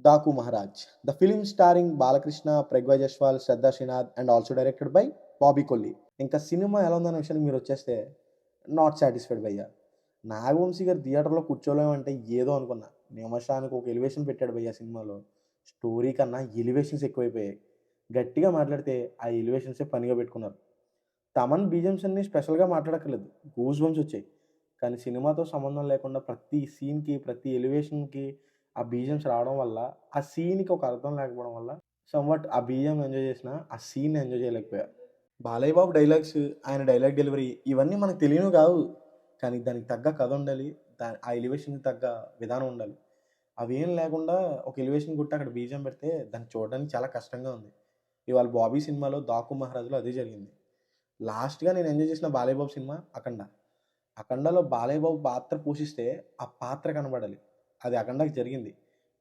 Daku Maharaj. The film starring Balakrishna, Pragya Jaiswal, Shraddha Srinath and also directed by Bobby Kolli. ఇంకా cinema ఎలా ఉందన్న విషయానికి మీరు వచ్చేస్తే నాట్ సాటిస్ఫైడ్ భయ్య. నాగవంశీ గారు థియేటర్లో కూర్చోలేమంటే ఏదో అనుకున్నా. నిమిషానికి ఒక ఎలివేషన్ పెట్టాడు భయ్య సినిమాలో. స్టోరీ కన్నా ఎలివేషన్స్ ఎక్కువైపోయాయి. గట్టిగా మాట్లాడితే ఆ ఎలివేషన్సే పనిగా పెట్టుకున్నారు. తమన్ బీజిఎమ్స్ అన్ని స్పెషల్గా మాట్లాడక్కర్లేదు, గూస్ బంప్స్ వచ్చాయి. కానీ సినిమాతో సంబంధం లేకుండా ప్రతి సీన్కి ప్రతి ఎలివేషన్కి ఆ బీజిఎమ్స్ రావడం వల్ల ఆ సీన్కి ఒక అర్థం లేకపోవడం వల్ల సమ్వాట్ ఆ బీజిఎం ఎంజాయ్ చేసిన ఆ scene enjoy చేయలేకపోయా. Balayya Babu dialogues, ఆయన డైలాగ్ డెలివరీ ఇవన్నీ మనకు తెలియనివి కావు. కానీ దానికి తగ్గ కథ ఉండాలి, ఆ ఎలివేషన్కి తగ్గ విధానం ఉండాలి. అవేం లేకుండా ఒక ఎలివేషన్ కొట్టి అక్కడ బీజిఎం పెడితే దాన్ని చూడడానికి చాలా కష్టంగా ఉంది. ఇవాళ బాబీ సినిమాలో దాకు మహారాజులో అదే జరిగింది. లాస్ట్గా నేను ఎంజాయ్ చేసిన బాలయ్య బాబు సినిమా అఖండ. అఖండలో బాలయ్య బాబు పాత్ర పోషిస్తే ఆ పాత్ర కనబడాలి, అది అఖండకి జరిగింది.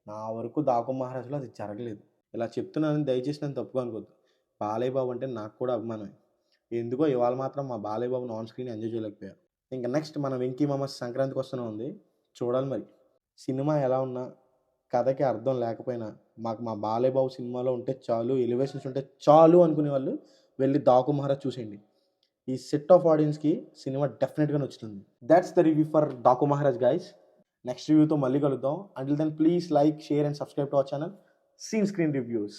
నా వరకు దాకు మహారాజులో అది జరగలేదు. ఇలా చెప్తున్నానని దయచేసి నన్ను తప్పుగా అనుకోద్దు. బాలయ్య బాబు అంటే నాకు కూడా అభిమానమే. ఎందుకో ఇవాళ మాత్రం మా బాలయ్య బాబుని ఆన్ స్క్రీన్ ఎంజాయ్ చేయలేకపోయా. ఇంకా నెక్స్ట్ మన వెంకీ మామ సంక్రాంతికి వస్తూనే ఉంది, చూడాలి మరి. సినిమా ఎలా ఉన్నా, కథకి అర్థం లేకపోయినా మాకు మా బాలయ్య బాబు సినిమాలో ఉంటే చాలు, ఎలివేషన్స్ ఉంటే చాలు అనుకునే వాళ్ళు వెళ్ళి దాకు మహారాజ్ చూసేయండి. ఈ సెట్ ఆఫ్ ఆడియన్స్కి సినిమా డెఫినెట్గా నచ్చుతుంది. That's the review for Daaku Maharaj guys. Next రివ్యూతో మళ్ళీ కలుద్దాం. Until then please like, share and subscribe to our channel seen screen reviews.